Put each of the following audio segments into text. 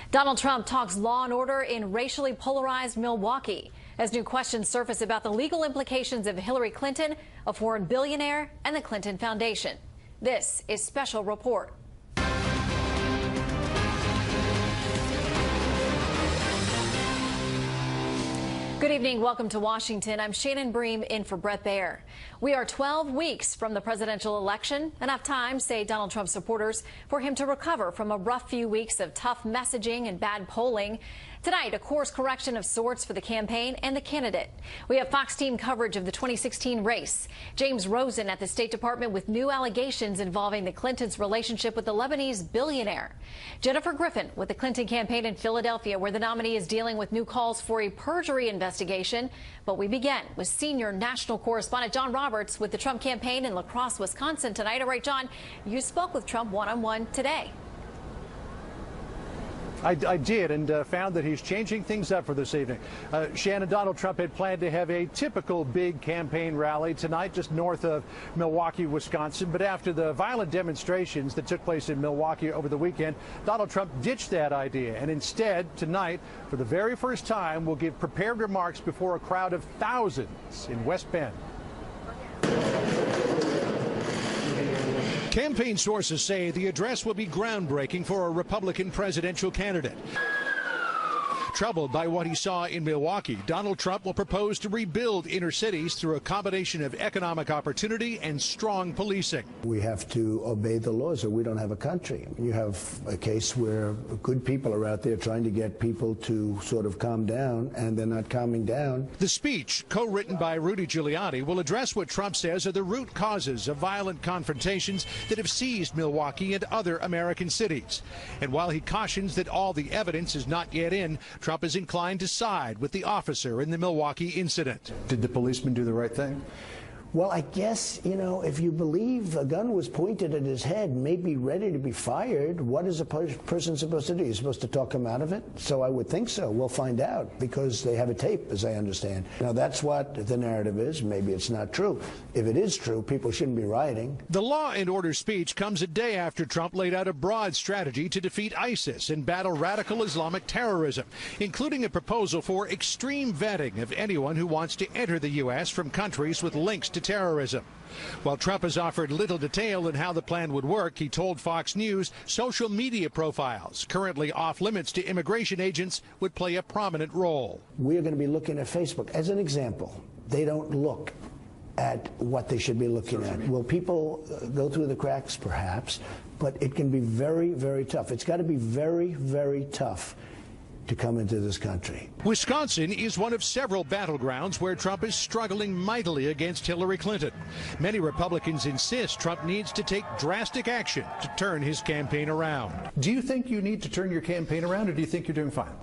Donald Trump talks law and order in racially polarized Milwaukee as new questions surface about the legal implications of Hillary Clinton, a foreign billionaire, and the Clinton Foundation. This is Special Report. Good evening. Welcome to Washington. I'm Shannon Bream in for Brett Baer. We are 12 weeks from the presidential election. Enough time, say Donald Trump supporters, for him to recover from a rough few weeks of tough messaging and bad polling. Tonight, a course correction of sorts for the campaign and the candidate. We have Fox team coverage of the 2016 race. James Rosen at the State Department with new allegations involving the Clintons' relationship with the Lebanese billionaire. Jennifer Griffin with the Clinton campaign in Philadelphia, where the nominee is dealing with new calls for a perjury investigation. But we begin with senior national correspondent John Roberts with the Trump campaign in La Crosse, Wisconsin tonight. All right, John, you spoke with Trump one-on-one today. I did, and found that he's changing things up for this evening. Shannon, Donald Trump had planned to have a typical big campaign rally tonight just north of Milwaukee, Wisconsin. But after the violent demonstrations that took place in Milwaukee over the weekend, Donald Trump ditched that idea. And instead, tonight, for the very first time, will give prepared remarks before a crowd of thousands in West Bend. Campaign sources say the address will be groundbreaking for a Republican presidential candidate. Troubled by what he saw in Milwaukee, Donald Trump will propose to rebuild inner cities through a combination of economic opportunity and strong policing. We have to obey the laws or we don't have a country. You have a case where good people are out there trying to get people to sort of calm down, and they're not calming down. The speech, co-written by Rudy Giuliani, will address what Trump says are the root causes of violent confrontations that have seized Milwaukee and other American cities. And while he cautions that all the evidence is not yet in, Trump is inclined to side with the officer in the Milwaukee incident. Did the policeman do the right thing? Well, I guess, you know, if you believe a gun was pointed at his head, maybe ready to be fired, what is a person supposed to do? You're supposed to talk him out of it? So I would think so. We'll find out, because they have a tape, as I understand. Now, that's what the narrative is. Maybe it's not true. If it is true, people shouldn't be rioting. The law and order speech comes a day after Trump laid out a broad strategy to defeat ISIS and battle radical Islamic terrorism, including a proposal for extreme vetting of anyone who wants to enter the U.S. from countries with links to terrorism. While Trump has offered little detail on how the plan would work, he told Fox News social media profiles, currently off limits to immigration agents, would play a prominent role. We're going to be looking at Facebook. As an example, they don't look at what they should be looking at. Will people go through the cracks? Perhaps. But it can be very, very tough. It's got to be very, very tough to come into this country. Wisconsin is one of several battlegrounds where Trump is struggling mightily against Hillary Clinton. Many Republicans insist Trump needs to take drastic action to turn his campaign around. Do you think you need to turn your campaign around, or do you think you're doing fine?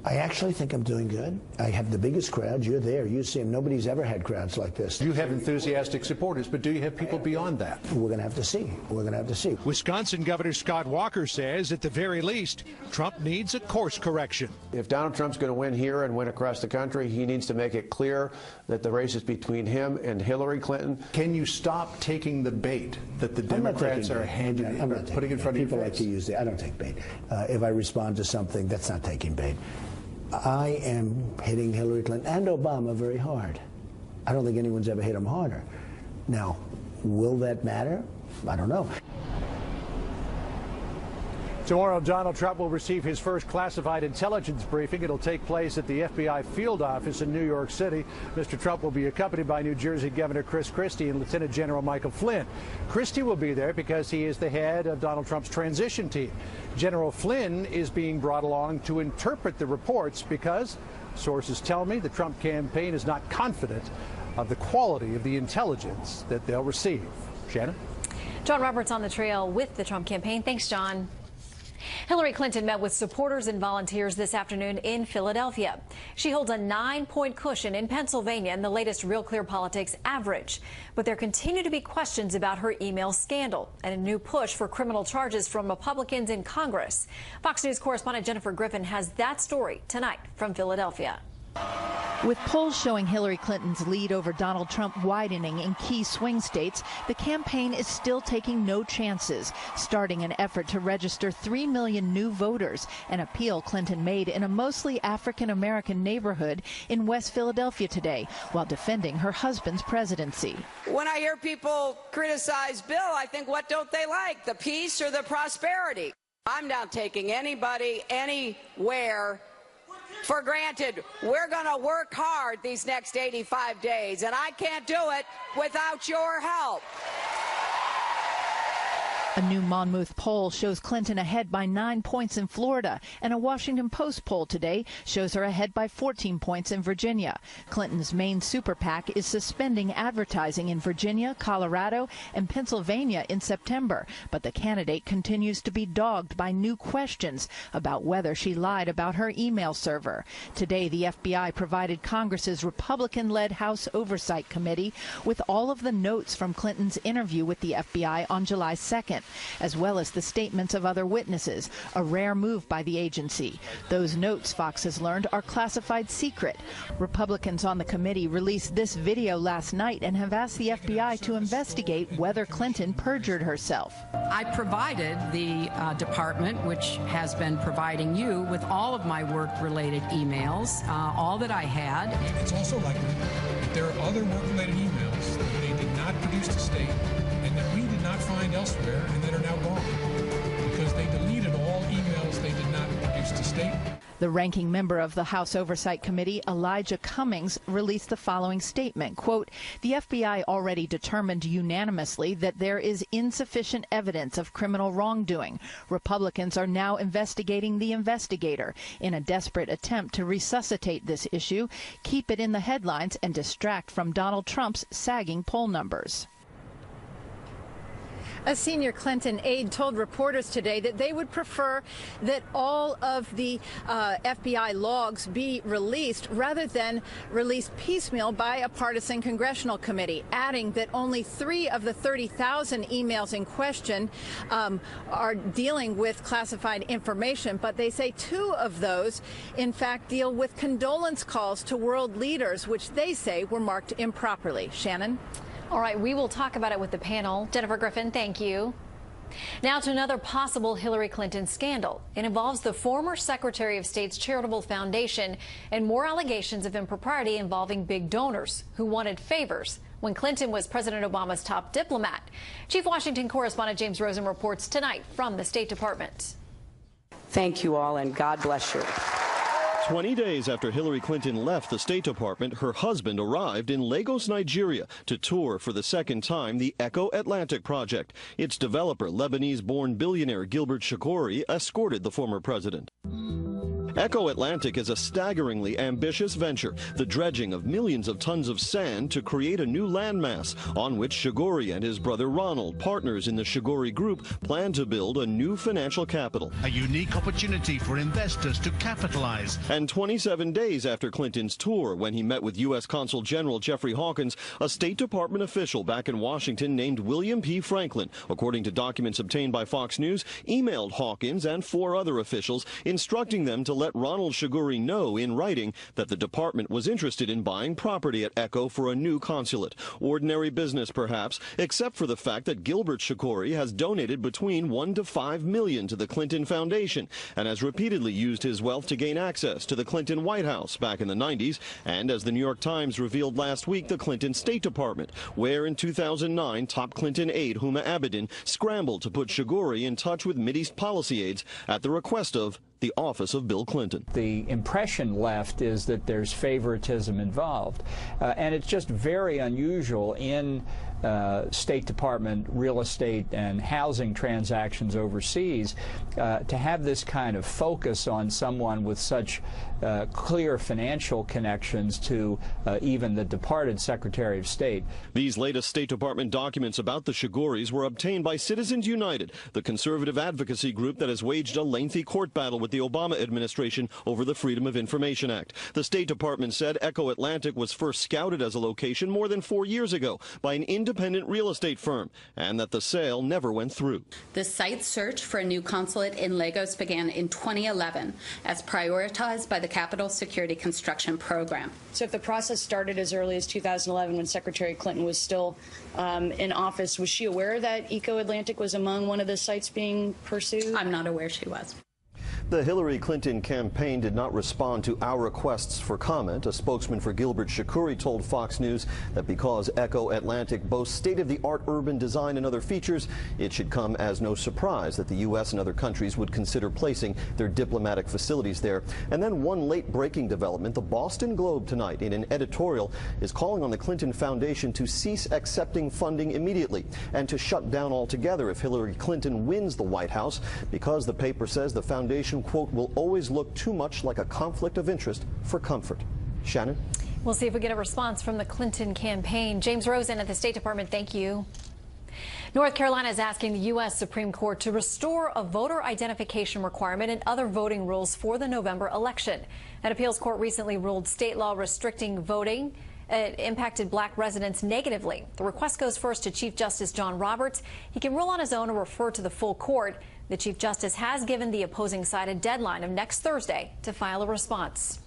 I actually think I'm doing good. I have the biggest crowd. You're there. You see them. Nobody's ever had crowds like this. You have enthusiastic supporters, but do you have people beyond that? We're going to have to see. We're going to have to see. Wisconsin Governor Scott Walker says, at the very least, Trump needs a course correction. If Donald Trump's going to win here and win across the country, he needs to make it clear that the race is between him and Hillary Clinton. Can you stop taking the bait that the Democrats are putting in front of you? People like to use it. I don't take bait. If I respond to something, that's not taking bait. I am hitting Hillary Clinton and Obama very hard. I don't think anyone's ever hit them harder. Now, will that matter? I don't know. Tomorrow, Donald Trump will receive his first classified intelligence briefing. It'll take place at the FBI field office in New York City. Mr. Trump will be accompanied by New Jersey Governor Chris Christie and Lieutenant General Michael Flynn. Christie will be there because he is the head of Donald Trump's transition team. General Flynn is being brought along to interpret the reports because sources tell me the Trump campaign is not confident of the quality of the intelligence that they'll receive. Shannon? John Roberts on the trail with the Trump campaign. Thanks, John. Hillary Clinton met with supporters and volunteers this afternoon in Philadelphia. She holds a 9-point cushion in Pennsylvania in the latest Real Clear Politics average. But there continue to be questions about her email scandal and a new push for criminal charges from Republicans in Congress. Fox News correspondent Jennifer Griffin has that story tonight from Philadelphia. With polls showing Hillary Clinton's lead over Donald Trump widening in key swing states, the campaign is still taking no chances, starting an effort to register 3 million new voters, an appeal Clinton made in a mostly African-American neighborhood in West Philadelphia today, while defending her husband's presidency. When I hear people criticize Bill, I think, what don't they like, the peace or the prosperity? I'm not taking anybody anywhere for granted. We're going to work hard these next 85 days, and I can't do it without your help. A new Monmouth poll shows Clinton ahead by 9 points in Florida, and a Washington Post poll today shows her ahead by 14 points in Virginia. Clinton's main super PAC is suspending advertising in Virginia, Colorado, and Pennsylvania in September, but the candidate continues to be dogged by new questions about whether she lied about her email server. Today, the FBI provided Congress's Republican-led House Oversight Committee with all of the notes from Clinton's interview with the FBI on July 2nd. As well as the statements of other witnesses, a rare move by the agency. Those notes, Fox has learned, are classified secret. Republicans on the committee released this video last night and have asked the FBI to investigate whether Clinton perjured herself. I provided the department, which has been providing you, with all of my work-related emails, all that I had. It's also likely that there are other work-related emails that they did not produce to state and that we did not find elsewhere and that are now gone because they deleted all emails they did not produce to state. The ranking member of the House Oversight Committee, Elijah Cummings, released the following statement, quote, "The FBI already determined unanimously that there is insufficient evidence of criminal wrongdoing. Republicans are now investigating the investigator in a desperate attempt to resuscitate this issue, keep it in the headlines, and distract from Donald Trump's sagging poll numbers." A senior Clinton aide told reporters today that they would prefer that all of the FBI logs be released rather than released piecemeal by a partisan congressional committee, adding that only 3 of the 30,000 emails in question are dealing with classified information, but they say 2 of those, in fact, deal with condolence calls to world leaders, which they say were marked improperly. Shannon? All right, we will talk about it with the panel. Jennifer Griffin, thank you. Now to another possible Hillary Clinton scandal. It involves the former Secretary of State's charitable foundation and more allegations of impropriety involving big donors who wanted favors when Clinton was President Obama's top diplomat. Chief Washington correspondent James Rosen reports tonight from the State Department. Thank you all, and God bless you. 20 days after Hillary Clinton left the State Department, her husband arrived in Lagos, Nigeria, to tour for the second time the Echo Atlantic project. Its developer, Lebanese-born billionaire Gilbert Shakoury, escorted the former president. Echo Atlantic is a staggeringly ambitious venture, the dredging of millions of tons of sand to create a new landmass on which Shakoury and his brother Ronald, partners in the Shakoury Group, plan to build a new financial capital. A unique opportunity for investors to capitalize. And 27 days after Clinton's tour, when he met with U.S. Consul General Jeffrey Hawkins, a State Department official back in Washington named William P. Franklin, according to documents obtained by Fox News, emailed Hawkins and 4 other officials instructing them to let Ronald Shakoury know in writing that the department was interested in buying property at Echo for a new consulate. Ordinary business, perhaps, except for the fact that Gilbert Shakoury has donated between $1 to $5 million to the Clinton Foundation and has repeatedly used his wealth to gain access to the Clinton White House back in the 90s, and as the New York Times revealed last week, the Clinton State Department, where in 2009 top Clinton aide Huma Abedin scrambled to put Shakoury in touch with Mideast policy aides at the request of the office of Bill Clinton. The impression left is that there's favoritism involved, and it's just very unusual in State Department real estate and housing transactions overseas to have this kind of focus on someone with such clear financial connections to even the departed Secretary of State. These latest State Department documents about the Shakourys were obtained by Citizens United, the conservative advocacy group that has waged a lengthy court battle with the Obama administration over the Freedom of Information Act. The State Department said Echo Atlantic was first scouted as a location more than 4 years ago by an independent independent real estate firm and that the sale never went through. The site search for a new consulate in Lagos began in 2011 as prioritized by the Capital Security Construction Program. So if the process started as early as 2011 when Secretary Clinton was still in office, was she aware that Eco Atlantic was among one of the sites being pursued? I'm not aware she was. The Hillary Clinton campaign did not respond to our requests for comment. A spokesman for Gilbert Shakoury told Fox News that because Eco Atlantic boasts state-of-the-art urban design and other features, it should come as no surprise that the U.S. and other countries would consider placing their diplomatic facilities there. And then one late-breaking development. The Boston Globe tonight, in an editorial, is calling on the Clinton Foundation to cease accepting funding immediately and to shut down altogether if Hillary Clinton wins the White House, because the paper says the foundation, quote, will always look too much like a conflict of interest for comfort. Shannon? We'll see if we get a response from the Clinton campaign. James Rosen at the State Department, thank you. North Carolina is asking the U.S. Supreme Court to restore a voter identification requirement and other voting rules for the November election. An appeals court recently ruled state law restricting voting impacted black residents negatively. The request goes first to Chief Justice John Roberts. He can rule on his own or refer to the full court. The Chief Justice has given the opposing side a deadline of next Thursday to file a response.